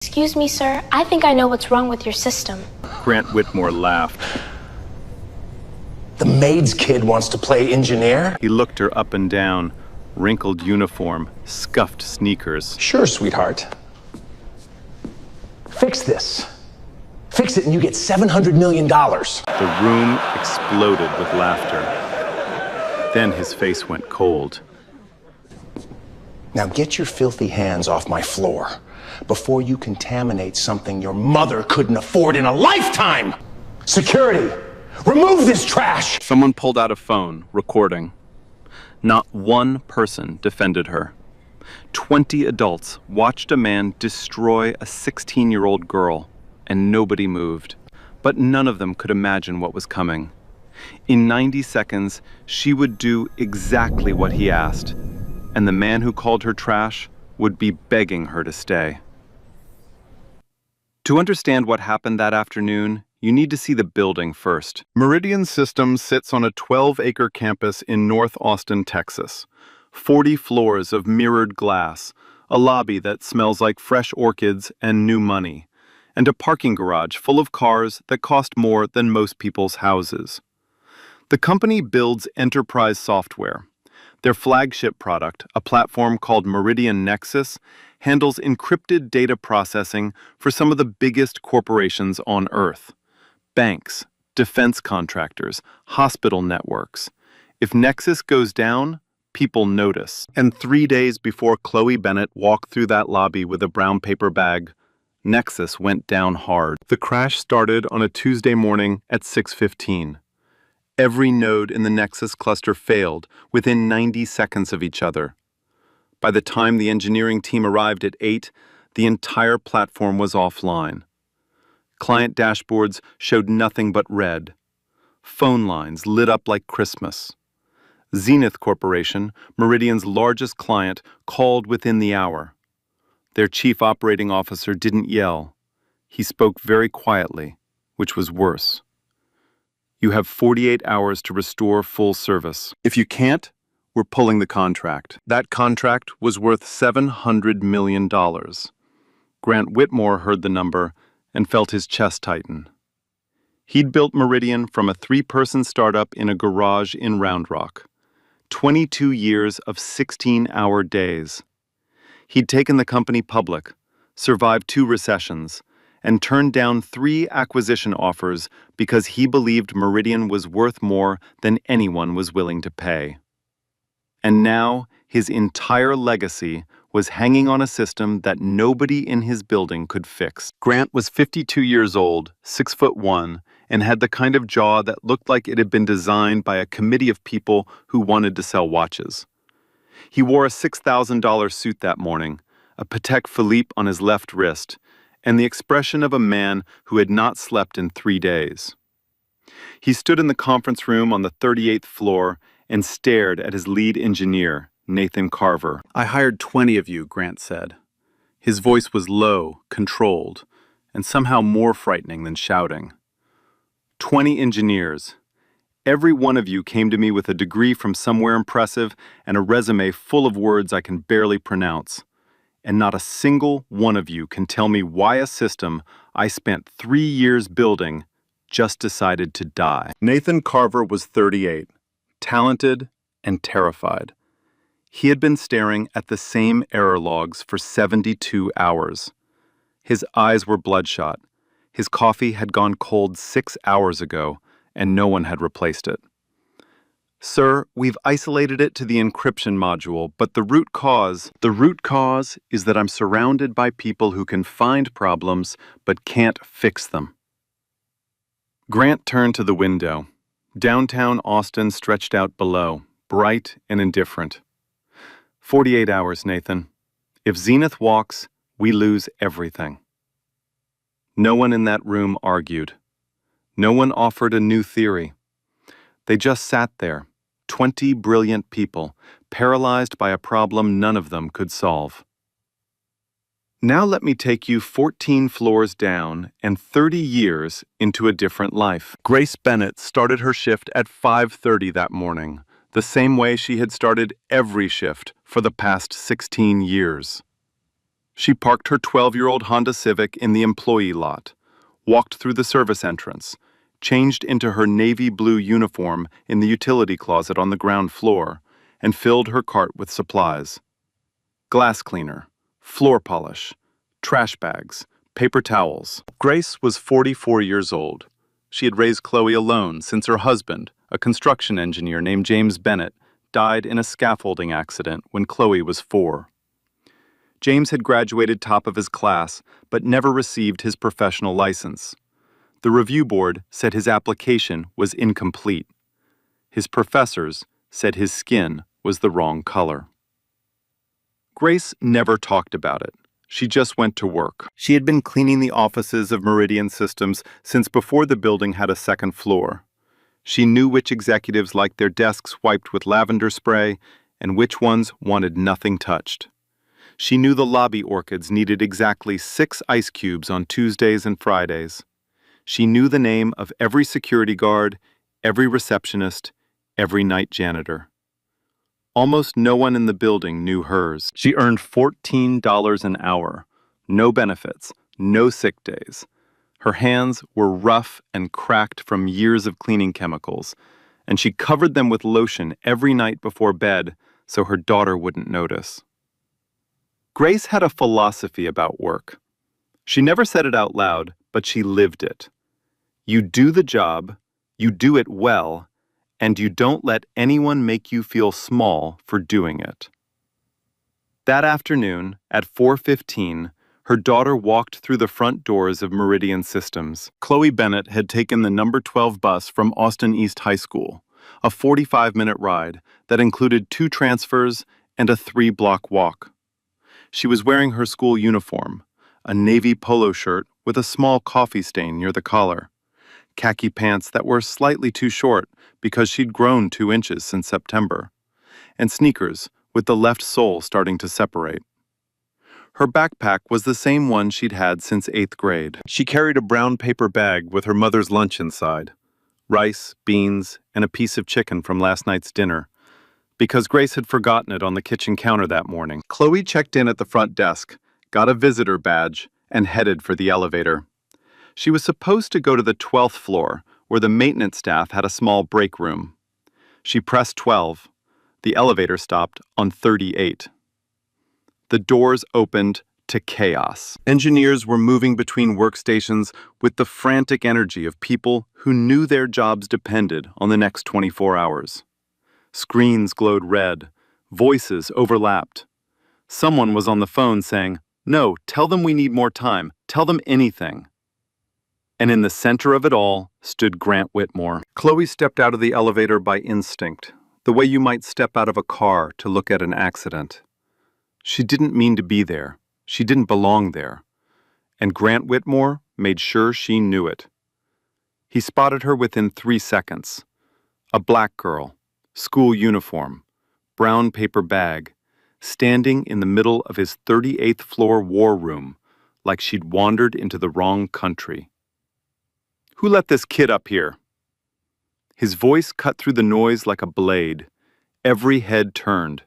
Excuse me, sir. I think I know what's wrong with your system. Grant Whitmore laughed. The Maid's kid wants to play engineer? He looked her up and down. Wrinkled uniform, scuffed sneakers. Sure, sweetheart. Fix this. Fix it and you get $700 million. The room exploded with laughter. Then his face went cold. Now get your filthy hands off my floor before you contaminate something your mother couldn't afford in a lifetime! Security! Remove this trash! Someone pulled out a phone, recording. Not one person defended her. 20 adults watched a man destroy a 16-year-old girl, and nobody moved. But none of them could imagine what was coming. In 90 seconds, she would do exactly what he asked, and the man who called her trash would be begging her to stay. To understand what happened that afternoon, you need to see the building first. Meridian Systems sits on a 12-acre campus in North Austin, Texas. 40 floors of mirrored glass, a lobby that smells like fresh orchids and new money, and a parking garage full of cars that cost more than most people's houses. The company builds enterprise software. Their flagship product, a platform called Meridian Nexus, handles encrypted data processing for some of the biggest corporations on Earth. Banks, defense contractors, hospital networks. If Nexus goes down, people notice. And 3 days before Chloe Bennett walked through that lobby with a brown paper bag, Nexus went down hard. The crash started on a Tuesday morning at 6:15. Every node in the Nexus cluster failed within 90 seconds of each other. By the time the engineering team arrived at 8, the entire platform was offline. Client dashboards showed nothing but red. Phone lines lit up like Christmas. Zenith Corporation, Meridian's largest client, called within the hour. Their chief operating officer didn't yell. He spoke very quietly, which was worse. You have 48 hours to restore full service. If you can't, we're pulling the contract. That contract was worth $700 million. Grant Whitmore heard the number and felt his chest tighten. He'd built Meridian from a 3-person startup in a garage in Round Rock. 22 years of 16-hour days. He'd taken the company public, survived 2 recessions, and turned down 3 acquisition offers because he believed Meridian was worth more than anyone was willing to pay. And now, his entire legacy was hanging on a system that nobody in his building could fix. Grant was 52 years old, 6'1", and had the kind of jaw that looked like it had been designed by a committee of people who wanted to sell watches. He wore a $6,000 suit that morning, a Patek Philippe on his left wrist, and the expression of a man who had not slept in 3 days. He stood in the conference room on the 38th floor and stared at his lead engineer, Nathan Carver. "I hired 20 of you," Grant said. His voice was low, controlled, and somehow more frightening than shouting. 20 engineers. Every one of you came to me with a degree from somewhere impressive and a resume full of words I can barely pronounce. And not a single one of you can tell me why a system I spent 3 years building just decided to die. Nathan Carver was 38, talented and terrified. He had been staring at the same error logs for 72 hours. His eyes were bloodshot. His coffee had gone cold 6 hours ago, and no one had replaced it. "Sir, we've isolated it to the encryption module, but the root cause is that I'm surrounded by people who can find problems but can't fix them." Grant turned to the window. Downtown Austin stretched out below, bright and indifferent. 48 hours, Nathan. If Zenith walks, we lose everything. No one in that room argued. No one offered a new theory. They just sat there, 20 brilliant people, paralyzed by a problem none of them could solve. Now let me take you 14 floors down and 30 years into a different life. Grace Bennett started her shift at 5:30 that morning, the same way she had started every shift for the past 16 years. She parked her 12-year-old Honda Civic in the employee lot, walked through the service entrance, changed into her navy blue uniform in the utility closet on the ground floor, and filled her cart with supplies. Glass cleaner, floor polish, trash bags, paper towels. Grace was 44 years old. She had raised Chloe alone since her husband, a construction engineer named James Bennett, died in a scaffolding accident when Chloe was 4. James had graduated top of his class, but never received his professional license. The review board said his application was incomplete. His professors said his skin was the wrong color. Grace never talked about it. She just went to work. She had been cleaning the offices of Meridian Systems since before the building had a second floor. She knew which executives liked their desks wiped with lavender spray and which ones wanted nothing touched. She knew the lobby orchids needed exactly 6 ice cubes on Tuesdays and Fridays. She knew the name of every security guard, every receptionist, every night janitor. Almost no one in the building knew hers. She earned $14 an hour, no benefits, no sick days. Her hands were rough and cracked from years of cleaning chemicals, and she covered them with lotion every night before bed so her daughter wouldn't notice. Grace had a philosophy about work. She never said it out loud, but she lived it. You do the job, you do it well, and you don't let anyone make you feel small for doing it. That afternoon, at 4:15, her daughter walked through the front doors of Meridian Systems. Chloe Bennett had taken the number 12 bus from Austin East High School, a 45-minute ride that included 2 transfers and a 3-block walk. She was wearing her school uniform, a navy polo shirt with a small coffee stain near the collar, khaki pants that were slightly too short because she'd grown 2 inches since September, and sneakers with the left sole starting to separate. Her backpack was the same one she'd had since 8th grade. She carried a brown paper bag with her mother's lunch inside, rice, beans, and a piece of chicken from last night's dinner, because Grace had forgotten it on the kitchen counter that morning. Chloe checked in at the front desk, got a visitor badge, and headed for the elevator. She was supposed to go to the 12th floor, where the maintenance staff had a small break room. She pressed 12. The elevator stopped on 38. The doors opened to chaos. Engineers were moving between workstations with the frantic energy of people who knew their jobs depended on the next 24 hours. Screens glowed red. Voices overlapped. Someone was on the phone saying, "No, tell them we need more time. Tell them anything." And in the center of it all stood Grant Whitmore. Chloe stepped out of the elevator by instinct, the way you might step out of a car to look at an accident. She didn't mean to be there. She didn't belong there. And Grant Whitmore made sure she knew it. He spotted her within 3 seconds. A black girl, school uniform, brown paper bag, standing in the middle of his 38th floor war room like she'd wandered into the wrong country. "Who let this kid up here?" His voice cut through the noise like a blade. Every head turned.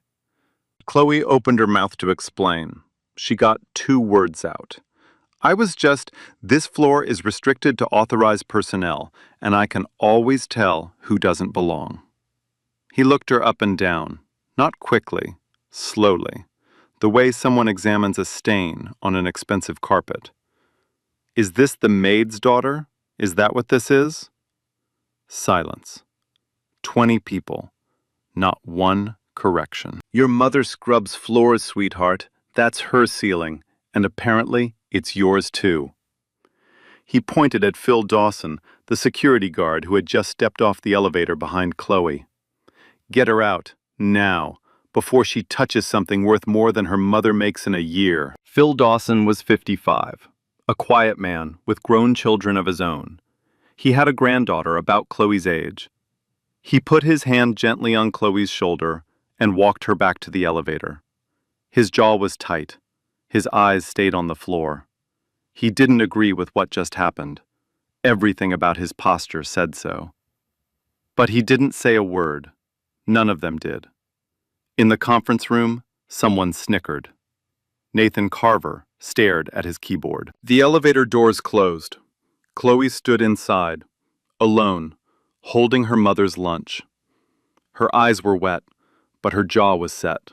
Chloe opened her mouth to explain. She got 2 words out. This floor is restricted to authorized personnel, and I can always tell who doesn't belong." He looked her up and down, not quickly, slowly, the way someone examines a stain on an expensive carpet. "Is this the maid's daughter? Is that what this is?" Silence. 20 people. Not one correction. "Your mother scrubs floors, sweetheart. That's her ceiling, and apparently it's yours too." He pointed at Phil Dawson, the security guard who had just stepped off the elevator behind Chloe. "Get her out, now, before she touches something worth more than her mother makes in a year." Phil Dawson was 55, a quiet man with grown children of his own. He had a granddaughter about Chloe's age. He put his hand gently on Chloe's shoulder and walked her back to the elevator. His jaw was tight. His eyes stayed on the floor. He didn't agree with what just happened. Everything about his posture said so. But he didn't say a word. None of them did. In the conference room, someone snickered. Nathan Carver stared at his keyboard. The elevator doors closed. Chloe stood inside, alone, holding her mother's lunch. Her eyes were wet, but her jaw was set.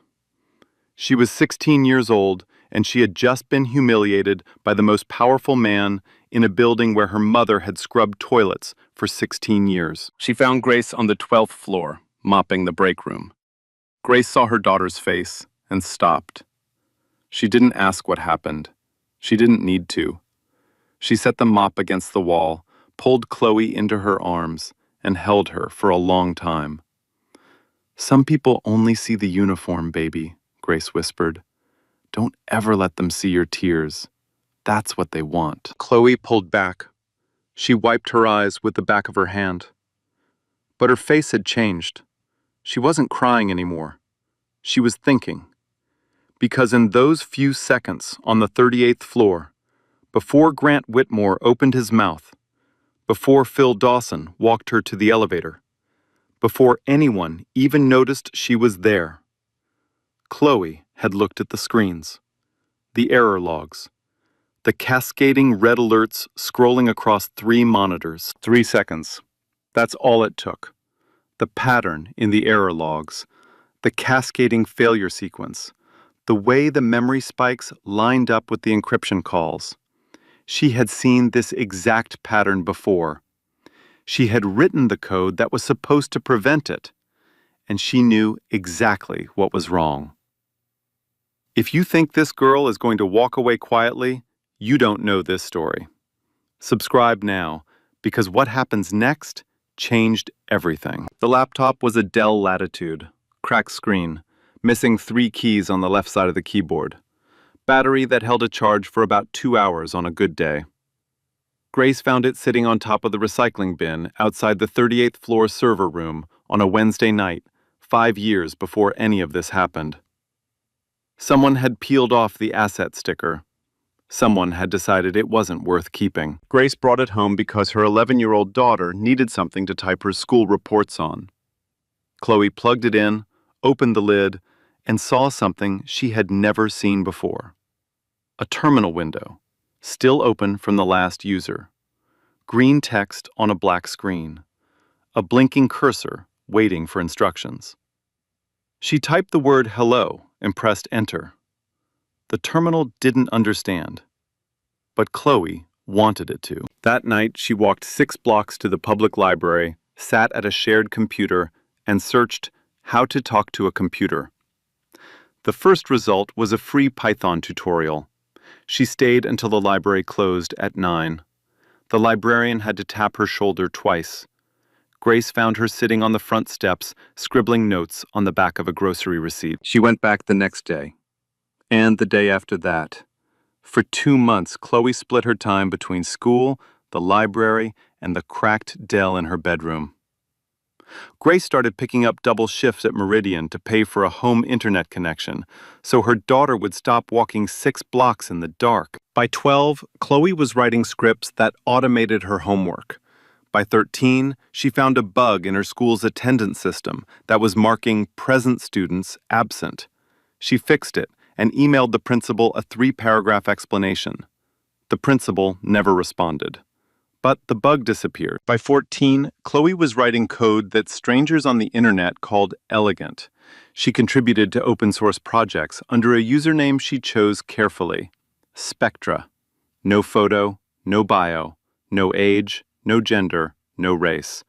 She was 16 years old, and she had just been humiliated by the most powerful man in a building where her mother had scrubbed toilets for 16 years. She found Grace on the 12th floor, mopping the break room. Grace saw her daughter's face and stopped. She didn't ask what happened. She didn't need to. She set the mop against the wall, pulled Chloe into her arms, and held her for a long time. "Some people only see the uniform, baby," Grace whispered. "Don't ever let them see your tears. That's what they want." Chloe pulled back. She wiped her eyes with the back of her hand. But her face had changed. She wasn't crying anymore. She was thinking. Because in those few seconds on the 38th floor, before Grant Whitmore opened his mouth, before Phil Dawson walked her to the elevator, before anyone even noticed she was there, Chloe had looked at the screens, the error logs, the cascading red alerts scrolling across 3 monitors. 3 seconds. That's all it took. The pattern in the error logs, the cascading failure sequence, the way the memory spikes lined up with the encryption calls. She had seen this exact pattern before. She had written the code that was supposed to prevent it, and she knew exactly what was wrong. If you think this girl is going to walk away quietly, you don't know this story. Subscribe now, because what happens next changed everything. The laptop was a Dell Latitude, cracked screen, missing 3 keys on the left side of the keyboard. Battery that held a charge for about 2 hours on a good day. Grace found it sitting on top of the recycling bin outside the 38th floor server room on a Wednesday night, 5 years before any of this happened. Someone had peeled off the asset sticker. Someone had decided it wasn't worth keeping. Grace brought it home because her 11-year-old daughter needed something to type her school reports on. Chloe plugged it in, opened the lid, and saw something she had never seen before. A terminal window, still open from the last user. Green text on a black screen. A blinking cursor waiting for instructions. She typed the word hello and pressed enter. The terminal didn't understand, but Chloe wanted it to. That night, she walked 6 blocks to the public library, sat at a shared computer, and searched how to talk to a computer. The first result was a free Python tutorial. She stayed until the library closed at 9. The librarian had to tap her shoulder twice. Grace found her sitting on the front steps, scribbling notes on the back of a grocery receipt. She went back the next day, and the day after that. For 2 months, Chloe split her time between school, the library, and the cracked Dell in her bedroom. Grace started picking up double shifts at Meridian to pay for a home internet connection, so her daughter would stop walking 6 blocks in the dark. By 12, Chloe was writing scripts that automated her homework. By 13, she found a bug in her school's attendance system that was marking present students absent. She fixed it and emailed the principal a 3-paragraph explanation. The principal never responded. But the bug disappeared. By 14, Chloe was writing code that strangers on the internet called elegant. She contributed to open source projects under a username she chose carefully. Spectra. No photo, no bio, no age, no gender, no race.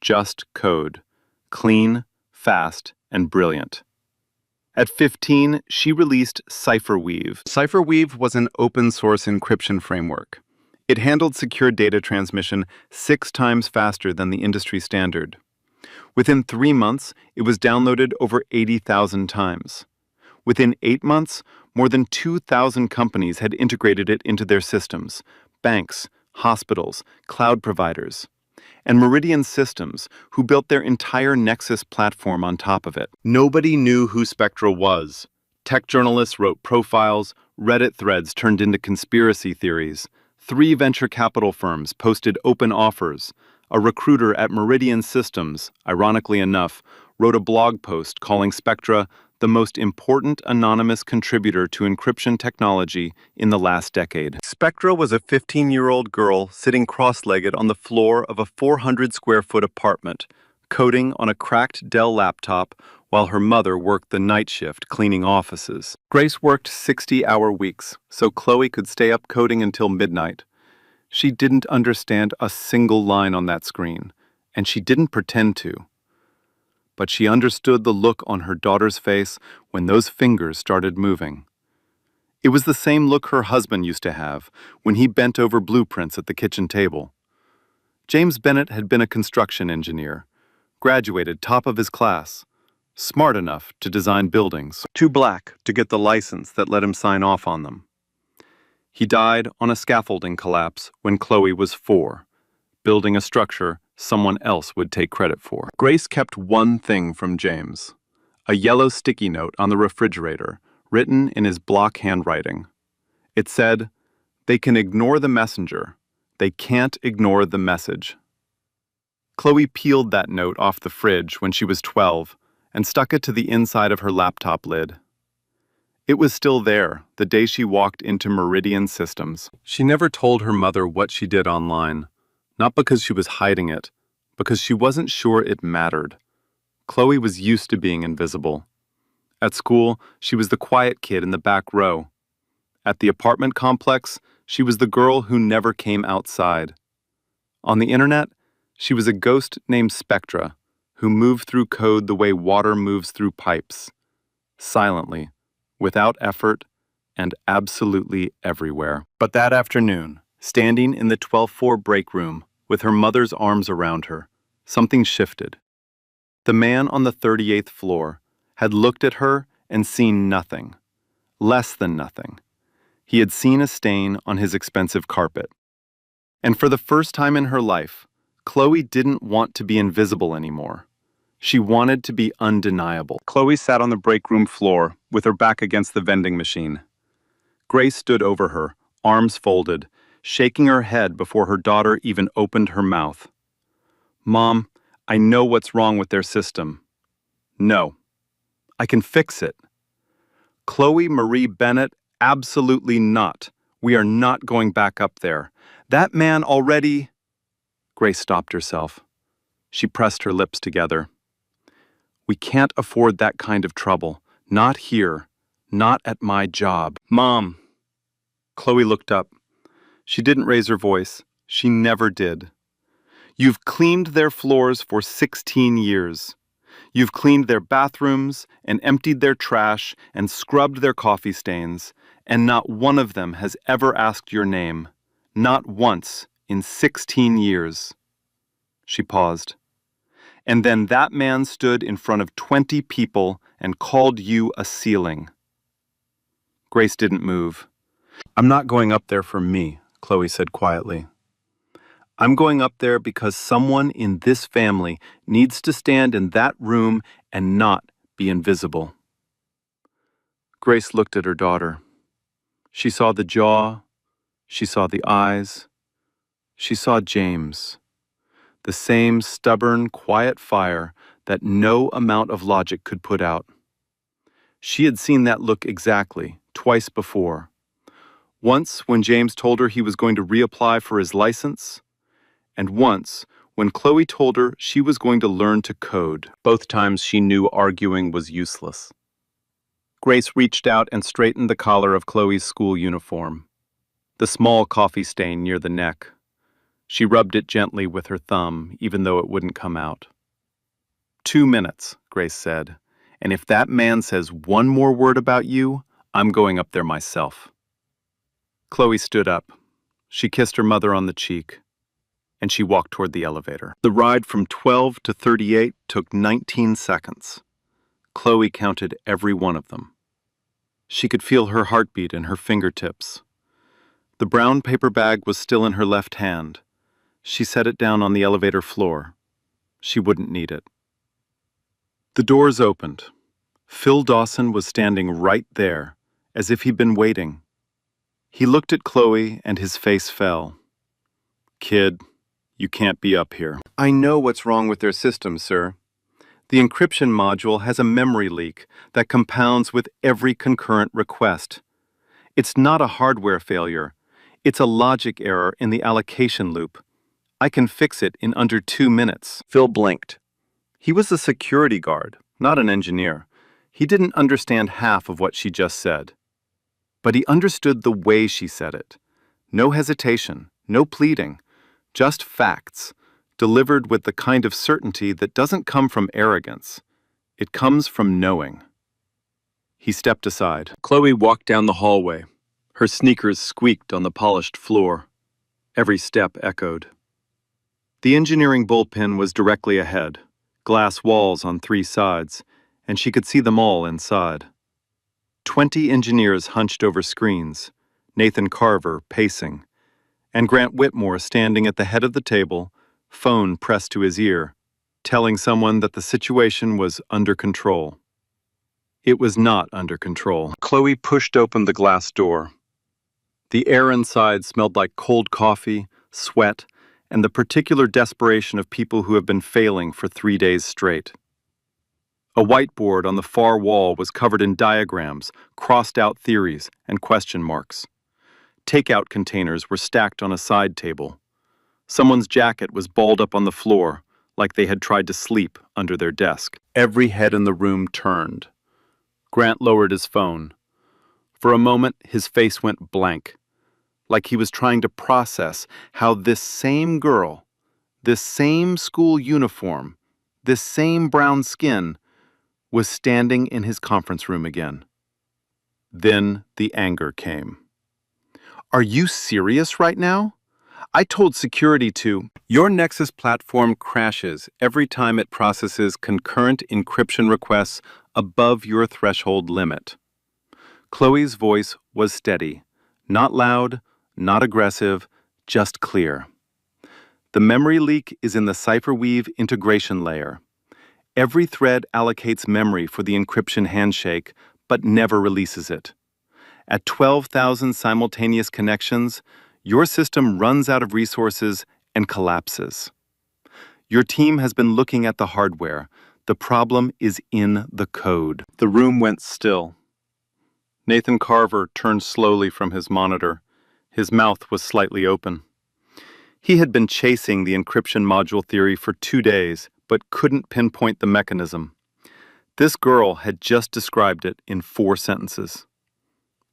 Just code. Clean, fast, and brilliant. At 15, she released CipherWeave. CipherWeave was an open-source encryption framework. It handled secure data transmission 6 times faster than the industry standard. Within 3 months, it was downloaded over 80,000 times. Within 8 months, more than 2,000 companies had integrated it into their systems: banks, hospitals, cloud providers. And Meridian Systems, who built their entire Nexus platform on top of it. Nobody knew who Spectra was. Tech journalists wrote profiles, Reddit threads turned into conspiracy theories. 3 venture capital firms posted open offers. A recruiter at Meridian Systems, ironically enough, wrote a blog post calling Spectra the most important anonymous contributor to encryption technology in the last decade. Spectra was a 15-year-old girl sitting cross-legged on the floor of a 400-square-foot apartment, coding on a cracked Dell laptop while her mother worked the night shift cleaning offices. Grace worked 60-hour weeks, so Chloe could stay up coding until midnight. She didn't understand a single line on that screen, and she didn't pretend to. But she understood the look on her daughter's face when those fingers started moving. It was the same look her husband used to have when he bent over blueprints at the kitchen table. James Bennett had been a construction engineer, graduated top of his class, smart enough to design buildings, too black to get the license that let him sign off on them. He died on a scaffolding collapse when Chloe was 4, building a structure someone else would take credit for. Grace kept one thing from James, a yellow sticky note on the refrigerator, written in his block handwriting. It said, "They can ignore the messenger. They can't ignore the message." Chloe peeled that note off the fridge when she was 12 and stuck it to the inside of her laptop lid. It was still there the day she walked into Meridian Systems. She never told her mother what she did online. Not because she was hiding it, because she wasn't sure it mattered. Chloe was used to being invisible. At school, she was the quiet kid in the back row. At the apartment complex, she was the girl who never came outside. On the internet, she was a ghost named Spectra, who moved through code the way water moves through pipes. Silently, without effort, and absolutely everywhere. But that afternoon, standing in the 12th floor break room, with her mother's arms around her, something shifted. The man on the 38th floor had looked at her and seen nothing, less than nothing. He had seen a stain on his expensive carpet. And for the first time in her life, Chloe didn't want to be invisible anymore. She wanted to be undeniable. Chloe sat on the break room floor with her back against the vending machine. Grace stood over her, arms folded, shaking her head before her daughter even opened her mouth. "Mom, I know what's wrong with their system." "No. I can fix it." "Chloe Marie Bennett, absolutely not. We are not going back up there. That man already—" Grace stopped herself. She pressed her lips together. "We can't afford that kind of trouble. Not here. Not at my job." "Mom." Chloe looked up. She didn't raise her voice. She never did. "You've cleaned their floors for 16 years. You've cleaned their bathrooms and emptied their trash and scrubbed their coffee stains, and not one of them has ever asked your name. Not once in 16 years." She paused. "And then that man stood in front of 20 people and called you a ceiling." Grace didn't move. "I'm not going up there for me," Chloe said quietly. "I'm going up there because someone in this family needs to stand in that room and not be invisible." Grace looked at her daughter. She saw the jaw, she saw the eyes, she saw James. The same stubborn, quiet fire that no amount of logic could put out. She had seen that look exactly, twice before. Once when James told her he was going to reapply for his license, and once when Chloe told her she was going to learn to code. Both times she knew arguing was useless. Grace reached out and straightened the collar of Chloe's school uniform, the small coffee stain near the neck. She rubbed it gently with her thumb, even though it wouldn't come out. 2 minutes, Grace said, and if that man says one more word about you, I'm going up there myself. Chloe stood up. She kissed her mother on the cheek, and she walked toward the elevator. The ride from 12 to 38 took 19 seconds. Chloe counted every one of them. She could feel her heartbeat in her fingertips. The brown paper bag was still in her left hand. She set it down on the elevator floor. She wouldn't need it. The doors opened. Phil Dawson was standing right there, as if he'd been waiting. He looked at Chloe and his face fell. "Kid, you can't be up here." "I know what's wrong with their system, sir. The encryption module has a memory leak that compounds with every concurrent request. It's not a hardware failure. It's a logic error in the allocation loop. I can fix it in under 2 minutes. Phil blinked. He was a security guard, not an engineer. He didn't understand half of what she just said. But he understood the way she said it. No hesitation, no pleading, just facts, delivered with the kind of certainty that doesn't come from arrogance. It comes from knowing. He stepped aside. Chloe walked down the hallway. Her sneakers squeaked on the polished floor. Every step echoed. The engineering bullpen was directly ahead, glass walls on 3 sides, and she could see them all inside. 20 engineers hunched over screens, Nathan Carver pacing, and Grant Whitmore standing at the head of the table, phone pressed to his ear, telling someone that the situation was under control. It was not under control. Chloe pushed open the glass door. The air inside smelled like cold coffee, sweat, and the particular desperation of people who have been failing for 3 days straight. A whiteboard on the far wall was covered in diagrams, crossed-out theories, and question marks. Takeout containers were stacked on a side table. Someone's jacket was balled up on the floor, like they had tried to sleep under their desk. Every head in the room turned. Grant lowered his phone. For a moment, his face went blank, like he was trying to process how this same girl, this same school uniform, this same brown skin, was standing in his conference room again. Then the anger came. Are you serious right now? I told security to. Your Nexus platform crashes every time it processes concurrent encryption requests above your threshold limit. Chloe's voice was steady, not loud, not aggressive, just clear. The memory leak is in the CipherWeave integration layer. Every thread allocates memory for the encryption handshake, but never releases it. At 12,000 simultaneous connections, your system runs out of resources and collapses. Your team has been looking at the hardware. The problem is in the code. The room went still. Nathan Carver turned slowly from his monitor. His mouth was slightly open. He had been chasing the encryption module theory for 2 days, but couldn't pinpoint the mechanism. This girl had just described it in 4 sentences.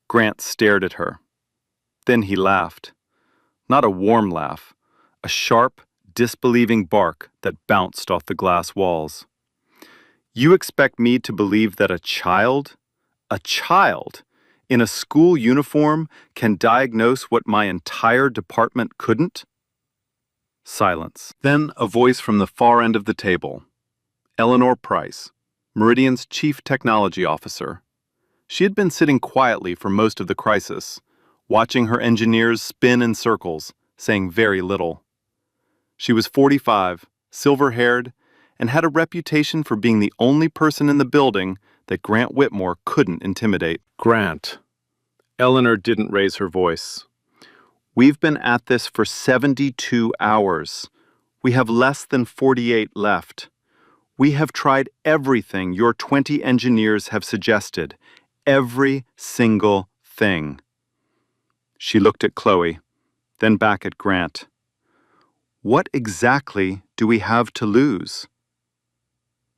Grant stared at her. Then he laughed. Not a warm laugh, a sharp, disbelieving bark that bounced off the glass walls. You expect me to believe that a child, in a school uniform can diagnose what my entire department couldn't? Silence. Then a voice from the far end of the table. Eleanor Price, Meridian's chief technology officer. She had been sitting quietly for most of the crisis, watching her engineers spin in circles, saying very little. She was 45, silver-haired, and had a reputation for being the only person in the building that Grant Whitmore couldn't intimidate. Grant. Eleanor didn't raise her voice. We've been at this for 72 hours. We have less than 48 left. We have tried everything your 20 engineers have suggested. Every single thing. She looked at Chloe, then back at Grant. What exactly do we have to lose?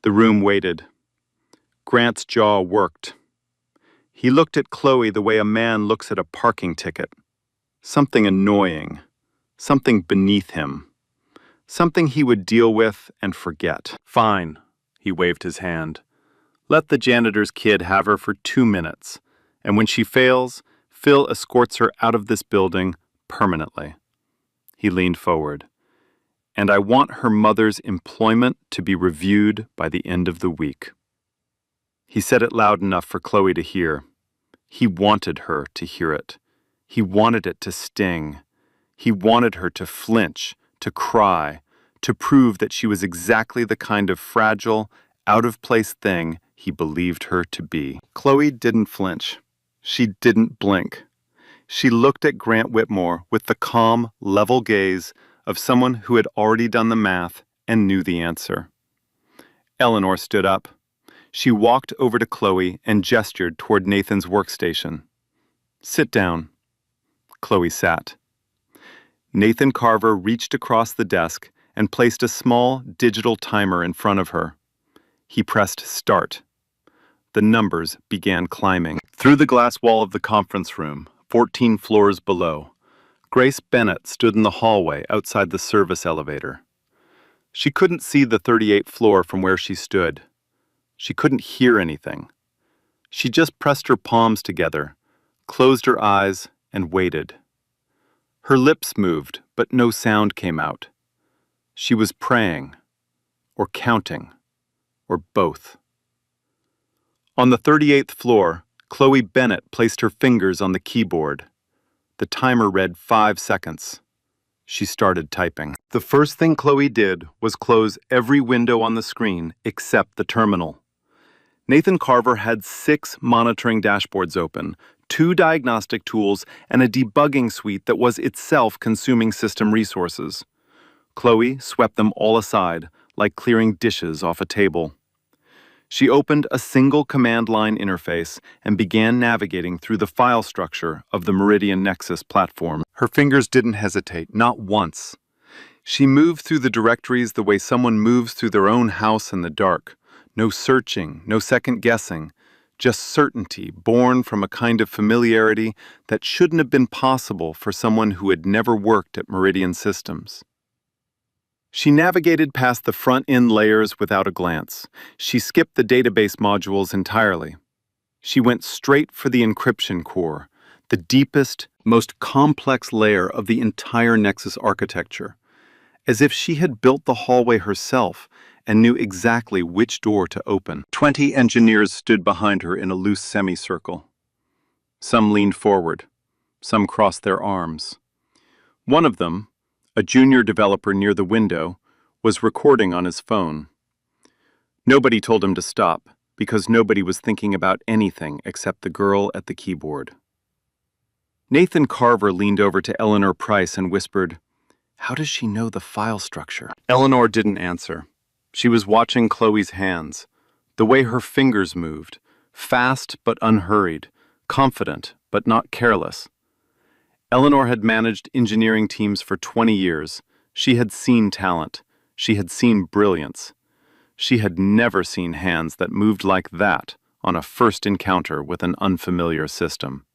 The room waited. Grant's jaw worked. He looked at Chloe the way a man looks at a parking ticket. Something annoying, something beneath him, something he would deal with and forget. Fine, he waved his hand. Let the janitor's kid have her for 2 minutes, and when she fails, Phil escorts her out of this building permanently. He leaned forward. And I want her mother's employment to be reviewed by the end of the week. He said it loud enough for Chloe to hear. He wanted her to hear it. He wanted it to sting. He wanted her to flinch, to cry, to prove that she was exactly the kind of fragile, out-of-place thing he believed her to be. Chloe didn't flinch. She didn't blink. She looked at Grant Whitmore with the calm, level gaze of someone who had already done the math and knew the answer. Eleanor stood up. She walked over to Chloe and gestured toward Nathan's workstation. "Sit down." Chloe sat. Nathan Carver reached across the desk and placed a small digital timer in front of her. He pressed start. The numbers began climbing. Through the glass wall of the conference room, 14 floors below, Grace Bennett stood in the hallway outside the service elevator. She couldn't see the 38th floor from where she stood. She couldn't hear anything. She just pressed her palms together, closed her eyes, and waited. Her lips moved, but no sound came out. She was praying, or counting, or both. On the 38th floor, Chloe Bennett placed her fingers on the keyboard. The timer read 5 seconds. She started typing. The first thing Chloe did was close every window on the screen except the terminal. Nathan Carver had 6 monitoring dashboards open, 2 diagnostic tools, and a debugging suite that was itself consuming system resources. Chloe swept them all aside, like clearing dishes off a table. She opened a single command line interface and began navigating through the file structure of the Meridian Nexus platform. Her fingers didn't hesitate, not once. She moved through the directories the way someone moves through their own house in the dark. No searching, no second guessing, just certainty born from a kind of familiarity that shouldn't have been possible for someone who had never worked at Meridian Systems. She navigated past the front-end layers without a glance. She skipped the database modules entirely. She went straight for the encryption core, the deepest, most complex layer of the entire Nexus architecture, as if she had built the hallway herself and knew exactly which door to open. 20 engineers stood behind her in a loose semicircle. Some leaned forward. Some crossed their arms. One of them, a junior developer near the window, was recording on his phone. Nobody told him to stop, because nobody was thinking about anything except the girl at the keyboard. Nathan Carver leaned over to Eleanor Price and whispered, "How does she know the file structure?" Eleanor didn't answer. She was watching Chloe's hands, the way her fingers moved, fast but unhurried, confident but not careless. Eleanor had managed engineering teams for 20 years. She had seen talent. She had seen brilliance. She had never seen hands that moved like that on a first encounter with an unfamiliar system.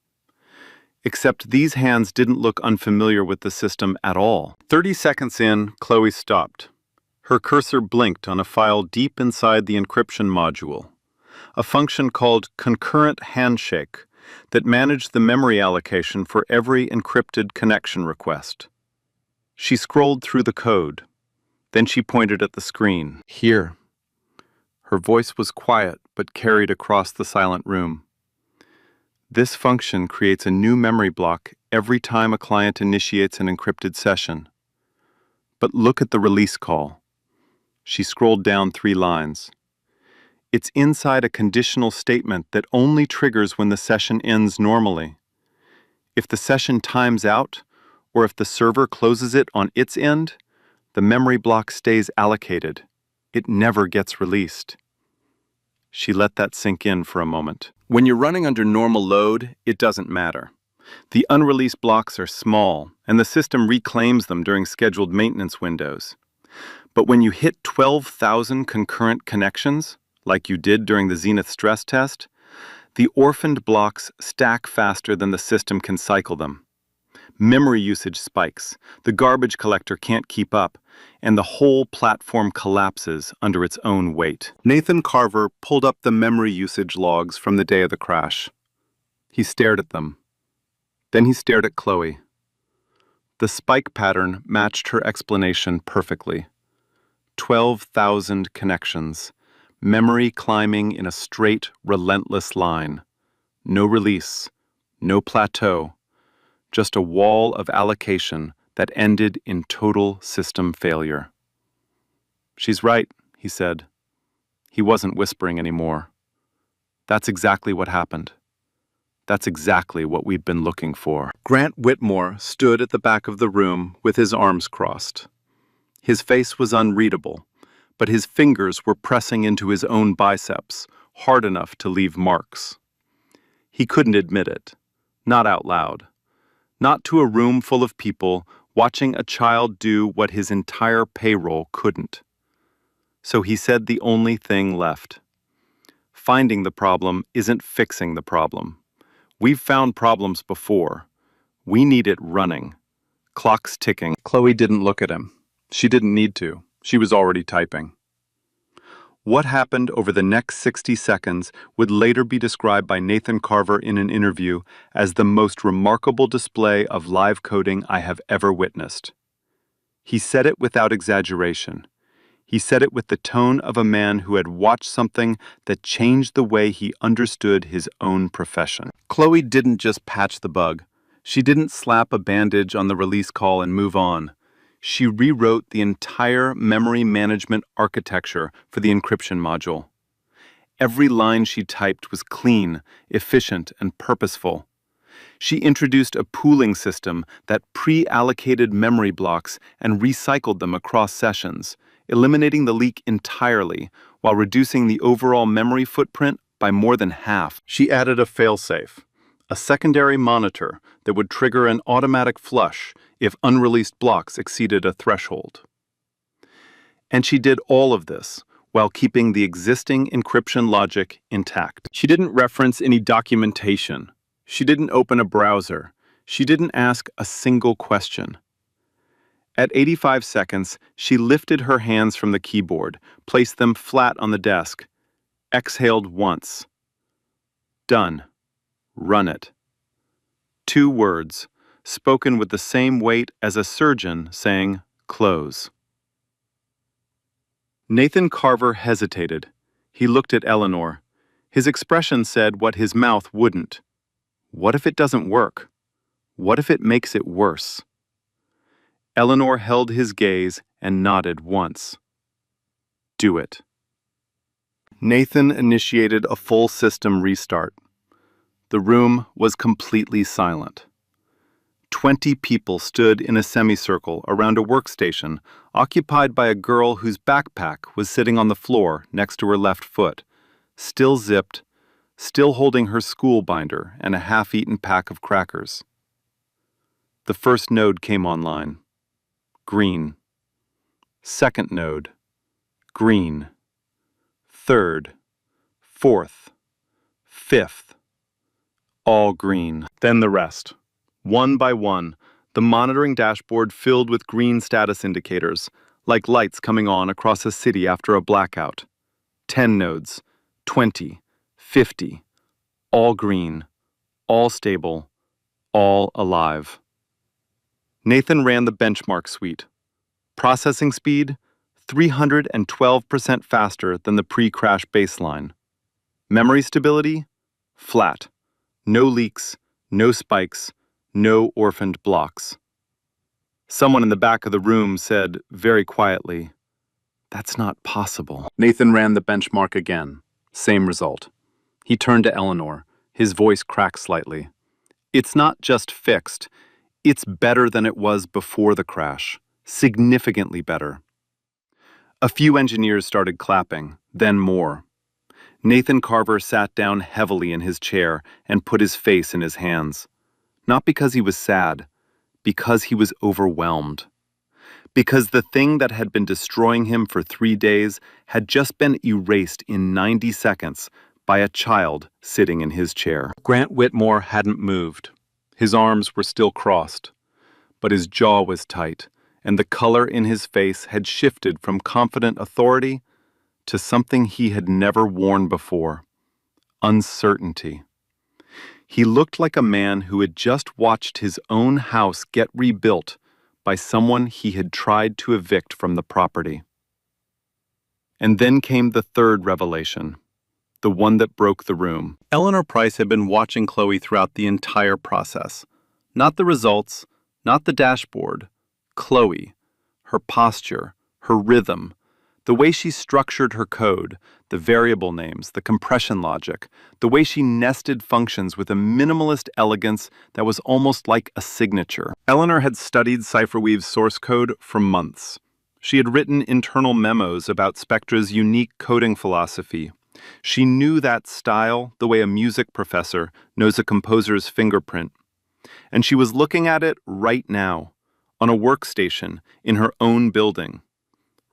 Except these hands didn't look unfamiliar with the system at all. 30 seconds in, Chloe stopped. Her cursor blinked on a file deep inside the encryption module, a function called concurrent handshake that managed the memory allocation for every encrypted connection request. She scrolled through the code. Then she pointed at the screen. "Here." Her voice was quiet but carried across the silent room. "This function creates a new memory block every time a client initiates an encrypted session. But look at the release call." She scrolled down 3 lines. "It's inside a conditional statement that only triggers when the session ends normally. If the session times out, or if the server closes it on its end, the memory block stays allocated. It never gets released." She let that sink in for a moment. When you're running under normal load, it doesn't matter. The unreleased blocks are small, and the system reclaims them during scheduled maintenance windows. But when you hit 12,000 concurrent connections, like you did during the Zenith stress test, the orphaned blocks stack faster than the system can cycle them. Memory usage spikes, the garbage collector can't keep up, and the whole platform collapses under its own weight. Nathan Carver pulled up the memory usage logs from the day of the crash. He stared at them. Then he stared at Chloe. The spike pattern matched her explanation perfectly. 12,000 connections. Memory climbing in a straight, relentless line. No release, no plateau, just a wall of allocation that ended in total system failure. "She's right," he said. He wasn't whispering anymore. "That's exactly what happened. That's exactly what we've been looking for." Grant Whitmore stood at the back of the room with his arms crossed. His face was unreadable, but his fingers were pressing into his own biceps, hard enough to leave marks. He couldn't admit it, not out loud, not to a room full of people watching a child do what his entire payroll couldn't. So he said the only thing left. Finding the problem isn't fixing the problem. We've found problems before. We need it running. Clock's ticking. Chloe didn't look at him. She didn't need to. She was already typing. What happened over the next 60 seconds would later be described by Nathan Carver in an interview as the most remarkable display of live coding I have ever witnessed. He said it without exaggeration. He said it with the tone of a man who had watched something that changed the way he understood his own profession. Chloe didn't just patch the bug. She didn't slap a bandage on the release call and move on. She rewrote the entire memory management architecture for the encryption module. Every line she typed was clean, efficient, and purposeful. She introduced a pooling system that pre-allocated memory blocks and recycled them across sessions, eliminating the leak entirely while reducing the overall memory footprint by more than half. She added a failsafe, a secondary monitor that would trigger an automatic flush if unreleased blocks exceeded a threshold. And she did all of this while keeping the existing encryption logic intact. She didn't reference any documentation. She didn't open a browser. She didn't ask a single question. At 85 seconds, she lifted her hands from the keyboard, placed them flat on the desk, exhaled once. Done. Run it. 2 words, spoken with the same weight as a surgeon saying, close. Nathan Carver hesitated. He looked at Eleanor. His expression said what his mouth wouldn't. What if it doesn't work? What if it makes it worse? Eleanor held his gaze and nodded once. Do it. Nathan initiated a full system restart. The room was completely silent. 20 people stood in a semicircle around a workstation occupied by a girl whose backpack was sitting on the floor next to her left foot, still zipped, still holding her school binder and a half-eaten pack of crackers. The first node came online. Green. Second node. Green. Third. Fourth. Fifth. All green. Then the rest. One by one, the monitoring dashboard filled with green status indicators, like lights coming on across a city after a blackout. 10 nodes. 20. 50. All green. All stable. All alive. Nathan ran the benchmark suite. Processing speed, 312% faster than the pre-crash baseline. Memory stability, flat. No leaks, no spikes, no orphaned blocks. Someone in the back of the room said very quietly, "That's not possible." Nathan ran the benchmark again. Same result. He turned to Eleanor. His voice cracked slightly. "It's not just fixed. It's better than it was before the crash. Significantly better." A few engineers started clapping, then more. Nathan Carver sat down heavily in his chair and put his face in his hands. Not because he was sad, because he was overwhelmed. Because the thing that had been destroying him for 3 days had just been erased in 90 seconds by a child sitting in his chair. Grant Whitmore hadn't moved. His arms were still crossed, but his jaw was tight, and the color in his face had shifted from confident authority to something he had never worn before: uncertainty. He looked like a man who had just watched his own house get rebuilt by someone he had tried to evict from the property. And then came the third revelation, the one that broke the room. Eleanor Price had been watching Chloe throughout the entire process. Not the results, not the dashboard. Chloe, her posture, her rhythm, the way she structured her code, the variable names, the compression logic, the way she nested functions with a minimalist elegance that was almost like a signature. Eleanor had studied CipherWeave's source code for months. She had written internal memos about Spectra's unique coding philosophy. She knew that style the way a music professor knows a composer's fingerprint. And she was looking at it right now, on a workstation in her own building,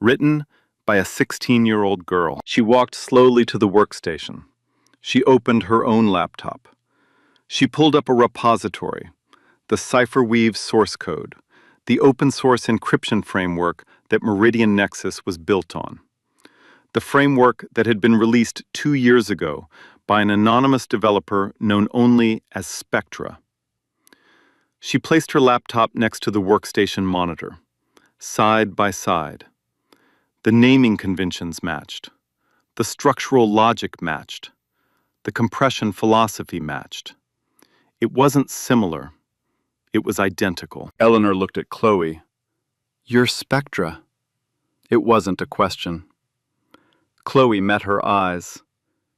written by a 16-year-old girl. She walked slowly to the workstation. She opened her own laptop. She pulled up a repository, the CipherWeave source code, the open-source encryption framework that Meridian Nexus was built on. The framework that had been released 2 years ago by an anonymous developer known only as Spectra. She placed her laptop next to the workstation monitor, side by side. The naming conventions matched. The structural logic matched. The compression philosophy matched. It wasn't similar. It was identical. Eleanor looked at Chloe. "You're Spectra." It wasn't a question. Chloe met her eyes.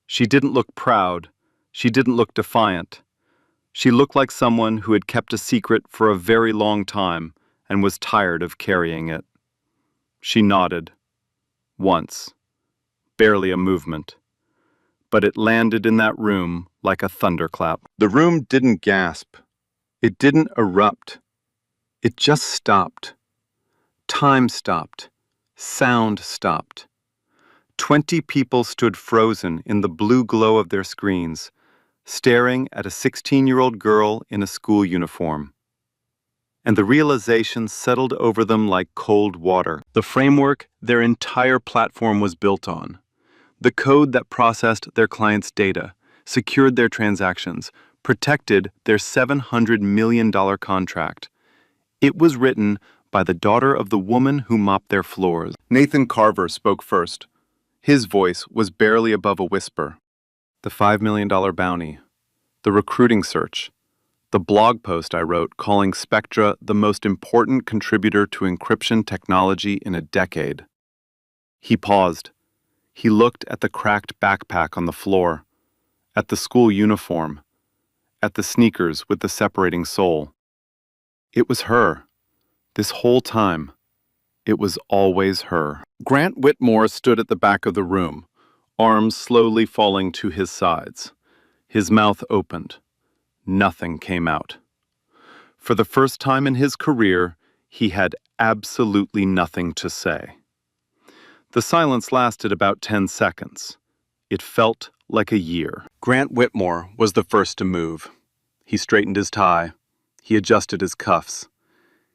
She didn't look proud. She didn't look defiant. She looked like someone who had kept a secret for a very long time and was tired of carrying it. She nodded. Once. Barely a movement. But it landed in that room like a thunderclap. The room didn't gasp. It didn't erupt. It just stopped. Time stopped. Sound stopped. 20 people stood frozen in the blue glow of their screens, staring at a 16-year-old girl in a school uniform. And the realization settled over them like cold water. The framework their entire platform was built on. The code that processed their clients' data, secured their transactions, protected their $700 million contract. It was written by the daughter of the woman who mopped their floors. Nathan Carver spoke first. His voice was barely above a whisper. The $5 million bounty, the recruiting search, the blog post I wrote calling Spectra the most important contributor to encryption technology in a decade. He paused. He looked at the cracked backpack on the floor, at the school uniform, at the sneakers with the separating sole. It was her. This whole time, it was always her. Grant Whitmore stood at the back of the room, arms slowly falling to his sides. His mouth opened. Nothing came out. For the first time in his career, he had absolutely nothing to say. The silence lasted about 10 seconds. It felt like a year. Grant Whitmore was the first to move. He straightened his tie. He adjusted his cuffs.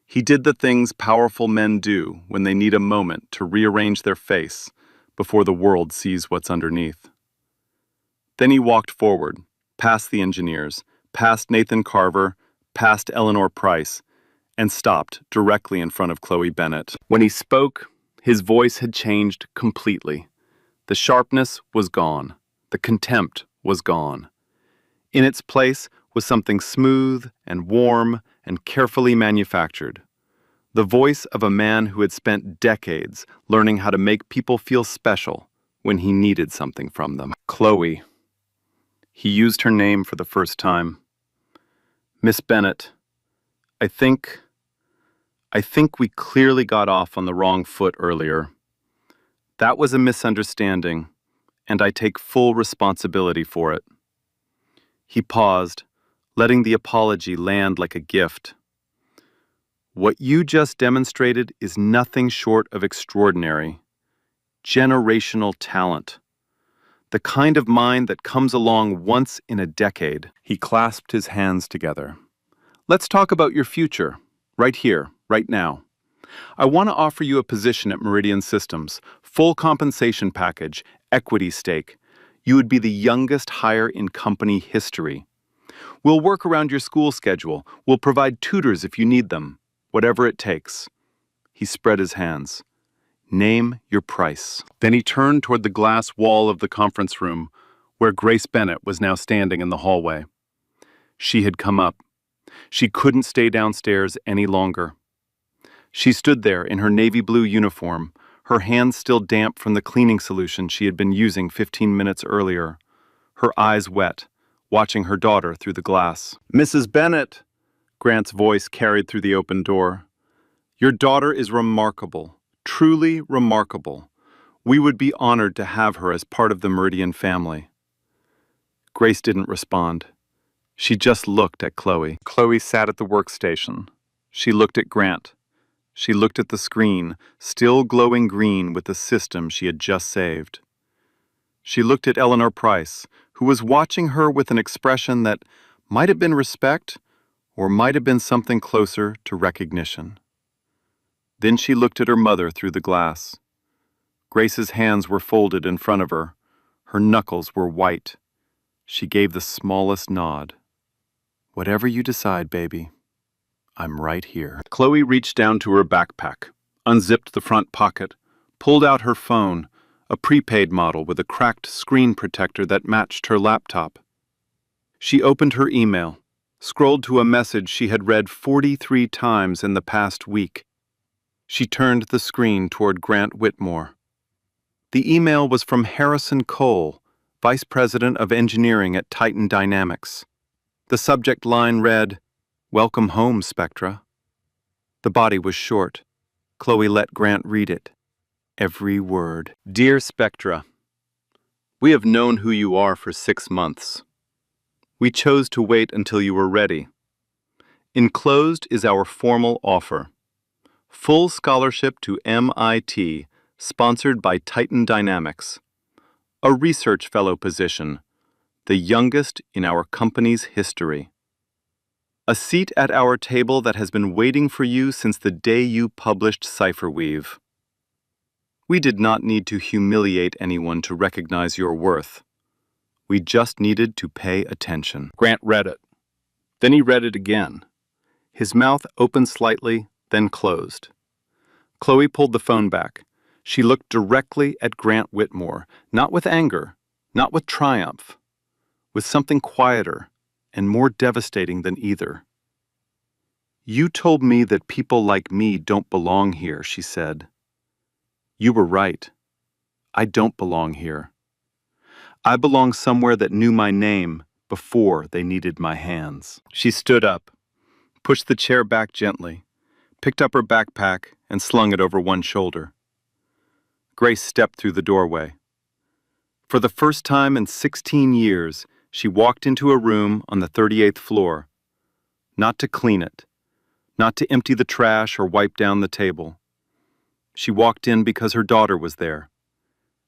He did the things powerful men do when they need a moment to rearrange their face before the world sees what's underneath. Then he walked forward, past the engineers, past Nathan Carver, past Eleanor Price, and stopped directly in front of Chloe Bennett. When he spoke, his voice had changed completely. The sharpness was gone. The contempt was gone. In its place was something smooth and warm and carefully manufactured. The voice of a man who had spent decades learning how to make people feel special when he needed something from them. Chloe. He used her name for the first time. Miss Bennett, I think we clearly got off on the wrong foot earlier. That was a misunderstanding, and I take full responsibility for it. He paused, letting the apology land like a gift. What you just demonstrated is nothing short of extraordinary. Generational talent. The kind of mind that comes along once in a decade. He clasped his hands together. Let's talk about your future, right here, right now. I want to offer you a position at Meridian Systems, full compensation package, equity stake. You would be the youngest hire in company history. We'll work around your school schedule. We'll provide tutors if you need them, whatever it takes. He spread his hands. Name your price. Then he turned toward the glass wall of the conference room, where Grace Bennett was now standing in the hallway. She had come up. She couldn't stay downstairs any longer. She stood there in her navy blue uniform, her hands still damp from the cleaning solution she had been using 15 minutes earlier, her eyes wet, watching her daughter through the glass. "Mrs. Bennett," Grant's voice carried through the open door. "Your daughter is remarkable, truly remarkable. We would be honored to have her as part of the Meridian family." Grace didn't respond. She just looked at Chloe. Chloe sat at the workstation. She looked at Grant. She looked at the screen, still glowing green with the system she had just saved. She looked at Eleanor Price, who was watching her with an expression that might have been respect or might have been something closer to recognition. Then she looked at her mother through the glass. Grace's hands were folded in front of her. Her knuckles were white. She gave the smallest nod. "Whatever you decide, baby, I'm right here." Chloe reached down to her backpack, unzipped the front pocket, pulled out her phone, a prepaid model with a cracked screen protector that matched her laptop. She opened her email, scrolled to a message she had read 43 times in the past week. She turned the screen toward Grant Whitmore. The email was from Harrison Cole, Vice President of Engineering at Titan Dynamics. The subject line read, "Welcome home, Spectra." The body was short. Chloe let Grant read it. Every word. "Dear Spectra, we have known who you are for 6 months. We chose to wait until you were ready. Enclosed is our formal offer. Full scholarship to MIT, sponsored by Titan Dynamics. A research fellow position, the youngest in our company's history. A seat at our table that has been waiting for you since the day you published Cypherweave. We did not need to humiliate anyone to recognize your worth. We just needed to pay attention." Grant read it. Then he read it again. His mouth opened slightly, then closed. Chloe pulled the phone back. She looked directly at Grant Whitmore, not with anger, not with triumph, with something quieter and more devastating than either. "You told me that people like me don't belong here," she said. "You were right. I don't belong here. I belong somewhere that knew my name before they needed my hands." She stood up, pushed the chair back gently, picked up her backpack and slung it over one shoulder. Grace stepped through the doorway. For the first time in 16 years, she walked into a room on the 38th floor, not to clean it, not to empty the trash or wipe down the table. She walked in because her daughter was there,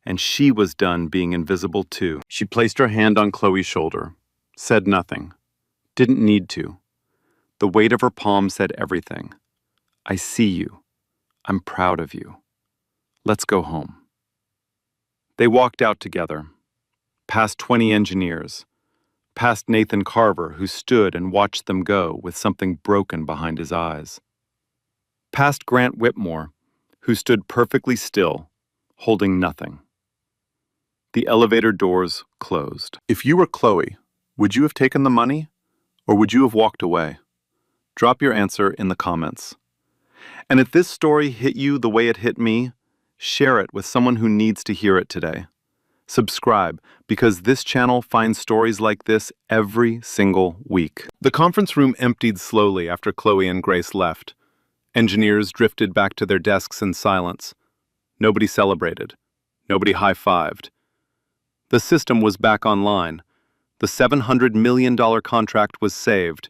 and she was done being invisible too. She placed her hand on Chloe's shoulder, said nothing, didn't need to. The weight of her palm said everything. "I see you. I'm proud of you. Let's go home." They walked out together, past 20 engineers, past Nathan Carver, who stood and watched them go with something broken behind his eyes, past Grant Whitmore, who stood perfectly still, holding nothing. The elevator doors closed. If you were Chloe, would you have taken the money, or would you have walked away? Drop your answer in the comments. And if this story hit you the way it hit me, share it with someone who needs to hear it today. Subscribe, because this channel finds stories like this every single week. The conference room emptied slowly after Chloe and Grace left. Engineers drifted back to their desks in silence. Nobody celebrated. Nobody high-fived. The system was back online. The $700 million contract was saved,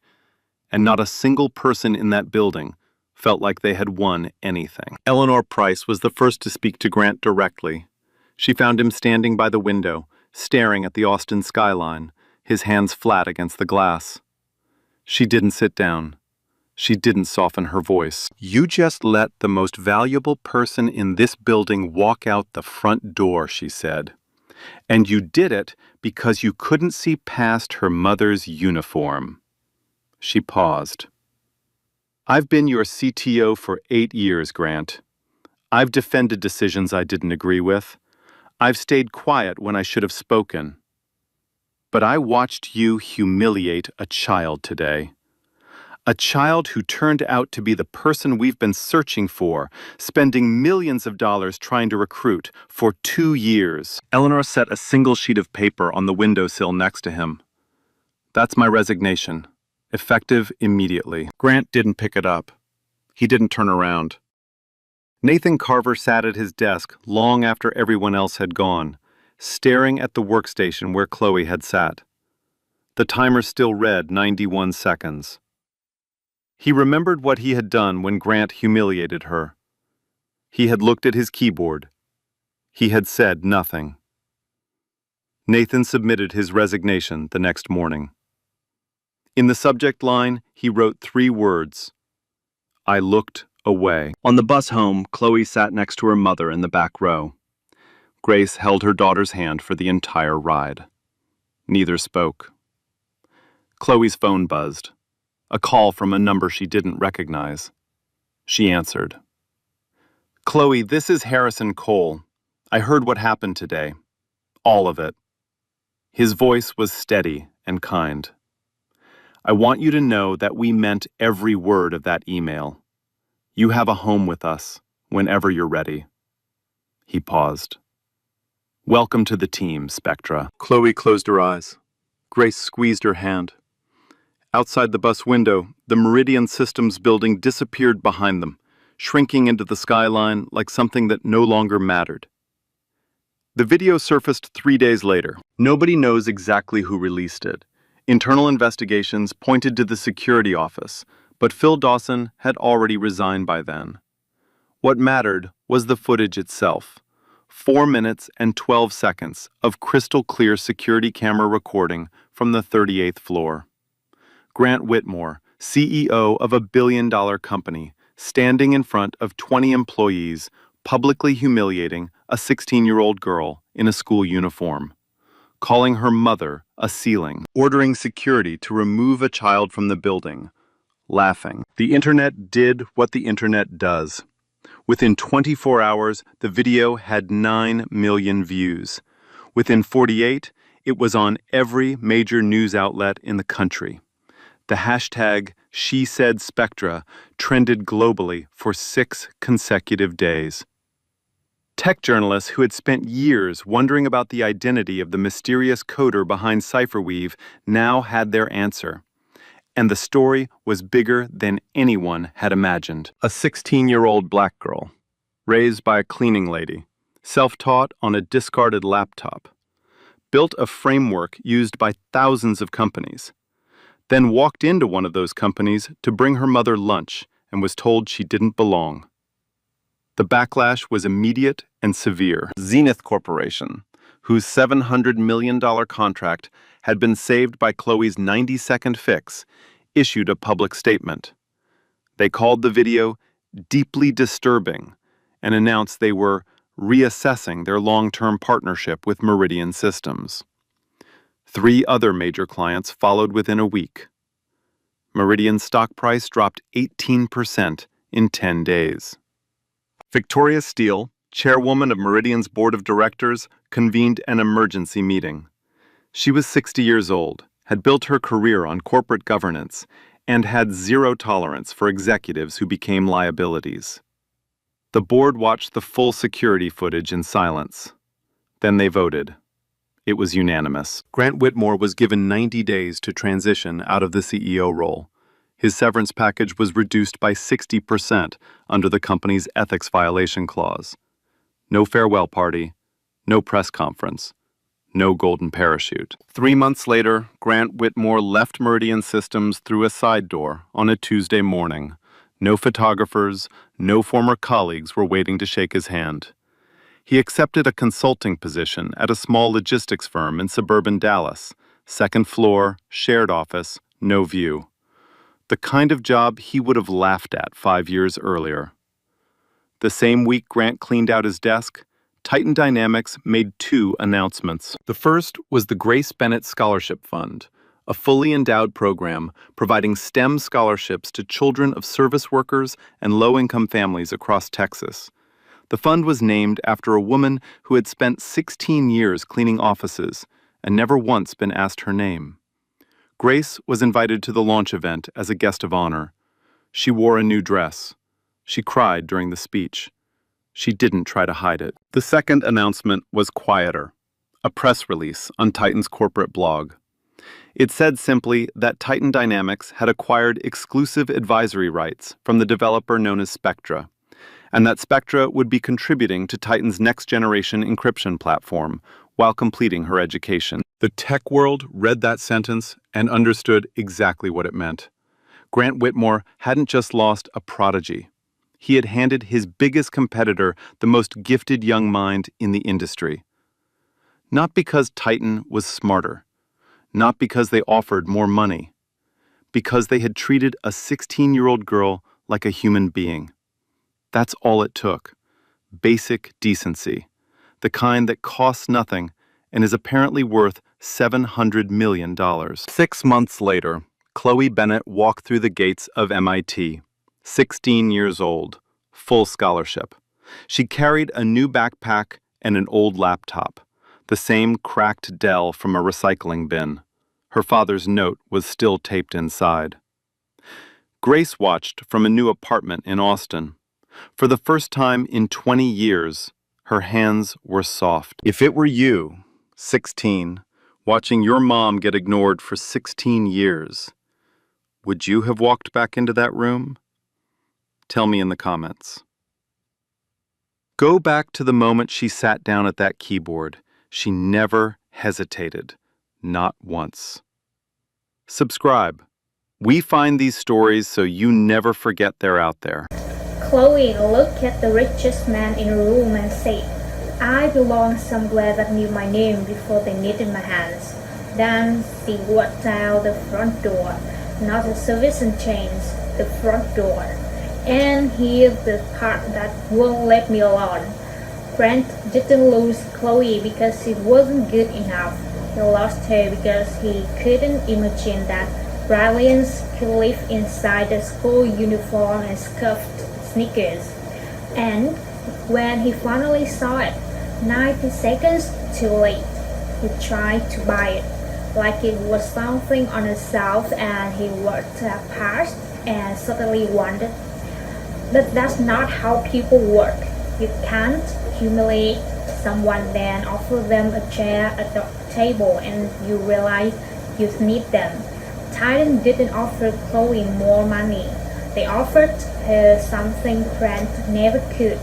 and not a single person in that building felt like they had won anything. Eleanor Price was the first to speak to Grant directly. She found him standing by the window, staring at the Austin skyline, his hands flat against the glass. She didn't sit down. She didn't soften her voice. "You just let the most valuable person in this building walk out the front door," she said. "And you did it because you couldn't see past her mother's uniform." She paused. "I've been your CTO for 8 years, Grant. I've defended decisions I didn't agree with. I've stayed quiet when I should have spoken. But I watched you humiliate a child today. A child who turned out to be the person we've been searching for, spending millions of dollars trying to recruit for 2 years." Eleanor set a single sheet of paper on the windowsill next to him. "That's my resignation. Effective immediately." Grant didn't pick it up. He didn't turn around. Nathan Carver sat at his desk long after everyone else had gone, staring at the workstation where Chloe had sat. The timer still read 91 seconds. He remembered what he had done when Grant humiliated her. He had looked at his keyboard. He had said nothing. Nathan submitted his resignation the next morning. In the subject line, he wrote 3 words: I looked away. On the bus home, Chloe sat next to her mother in the back row. Grace held her daughter's hand for the entire ride. Neither spoke. Chloe's phone buzzed. A call from a number she didn't recognize. She answered. Chloe, this is Harrison Cole. I heard what happened today. All of it. His voice was steady and kind. I want you to know that we meant every word of that email. You have a home with us, whenever you're ready. He paused. Welcome to the team, Spectra. Chloe closed her eyes. Grace squeezed her hand. Outside the bus window, the Meridian Systems building disappeared behind them, shrinking into the skyline like something that no longer mattered. The video surfaced 3 days later. Nobody knows exactly who released it. Internal investigations pointed to the security office, but Phil Dawson had already resigned by then. What mattered was the footage itself. 4 minutes and 12 seconds of crystal clear security camera recording from the 38th floor. Grant Whitmore, CEO of a billion-dollar company, standing in front of 20 employees, publicly humiliating a 16-year-old girl in a school uniform, calling her mother a ceiling, ordering security to remove a child from the building, laughing. The internet did what the internet does. Within 24 hours, the video had 9 million views. Within 48, it was on every major news outlet in the country. The hashtag #SheSaidSpectra trended globally for 6 consecutive days. Tech journalists who had spent years wondering about the identity of the mysterious coder behind Cypherweave now had their answer. And the story was bigger than anyone had imagined. A 16-year-old black girl, raised by a cleaning lady, self-taught on a discarded laptop, built a framework used by thousands of companies, then walked into one of those companies to bring her mother lunch and was told she didn't belong. The backlash was immediate and severe. Zenith Corporation, whose $700 million contract had been saved by Chloe's 90-second fix, issued a public statement. They called the video deeply disturbing and announced they were reassessing their long-term partnership with Meridian Systems. 3 other major clients followed within a week. Meridian's stock price dropped 18% in 10 days. Victoria Steele, chairwoman of Meridian's board of directors, convened an emergency meeting. She was 60 years old, had built her career on corporate governance, and had zero tolerance for executives who became liabilities. The board watched the full security footage in silence. Then they voted. It was unanimous. Grant Whitmore was given 90 days to transition out of the CEO role. His severance package was reduced by 60% under the company's ethics violation clause. No farewell party, no press conference, no golden parachute. 3 months later, Grant Whitmore left Meridian Systems through a side door on a Tuesday morning. No photographers, no former colleagues were waiting to shake his hand. He accepted a consulting position at a small logistics firm in suburban Dallas. 2nd floor, shared office, no view. The kind of job he would have laughed at 5 years earlier. The same week Grant cleaned out his desk, Titan Dynamics made 2 announcements. The first was the Grace Bennett Scholarship Fund, a fully endowed program providing STEM scholarships to children of service workers and low-income families across Texas. The fund was named after a woman who had spent 16 years cleaning offices and never once been asked her name. Grace was invited to the launch event as a guest of honor. She wore a new dress. She cried during the speech. She didn't try to hide it. The second announcement was quieter, a press release on Titan's corporate blog. It said simply that Titan Dynamics had acquired exclusive advisory rights from the developer known as Spectra, and that Spectra would be contributing to Titan's next-generation encryption platform while completing her education. The tech world read that sentence and understood exactly what it meant. Grant Whitmore hadn't just lost a prodigy. He had handed his biggest competitor the most gifted young mind in the industry. Not because Titan was smarter, not because they offered more money, because they had treated a 16-year-old girl like a human being. That's all it took. Basic decency. The kind that costs nothing and is apparently worth $700 million. 6 months later, Chloe Bennett walked through the gates of MIT, 16 years old, full scholarship. She carried a new backpack and an old laptop, the same cracked Dell from a recycling bin. Her father's note was still taped inside. Grace watched from a new apartment in Austin. For the first time in 20 years, her hands were soft. If it were you, 16, watching your mom get ignored for 16 years, would you have walked back into that room? Tell me in the comments. Go back to the moment she sat down at that keyboard. She never hesitated, not once. Subscribe. We find these stories so you never forget they're out there. Chloe looked at the richest man in the room and said, "I belong somewhere that knew my name before they needed my hands." Then she walked out the front door, not the service and chains, the front door. And here's the part that won't let me alone. Grant didn't lose Chloe because she wasn't good enough. He lost her because he couldn't imagine that brilliance could live inside the school uniform and scuffed sneakers. And when he finally saw it, 90 seconds too late, he tried to buy it like it was something on the shelf, and he walked past and suddenly wondered that that's not how people work. You can't humiliate someone, then offer them a chair at the table and you realize you need them. Titan didn't offer Chloe more money. They offered her something Grant never could.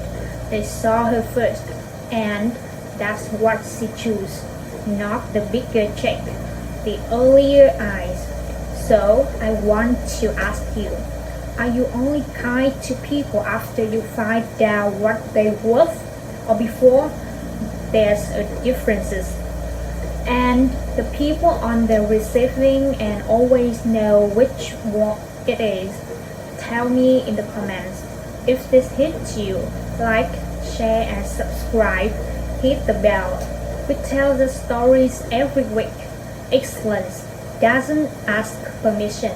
They saw her first, and that's what she chose. Not the bigger check, the earlier eyes. So I want to ask you, are you only kind to people after you find out what they're worth, or before? There's a differences. And the people on the receiving end always know which one it is. Tell me in the comments. If this hits you, like, share and subscribe. Hit the bell. We tell the stories every week. Excellence doesn't ask permission,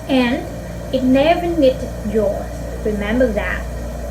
and it never needed yours. Remember that.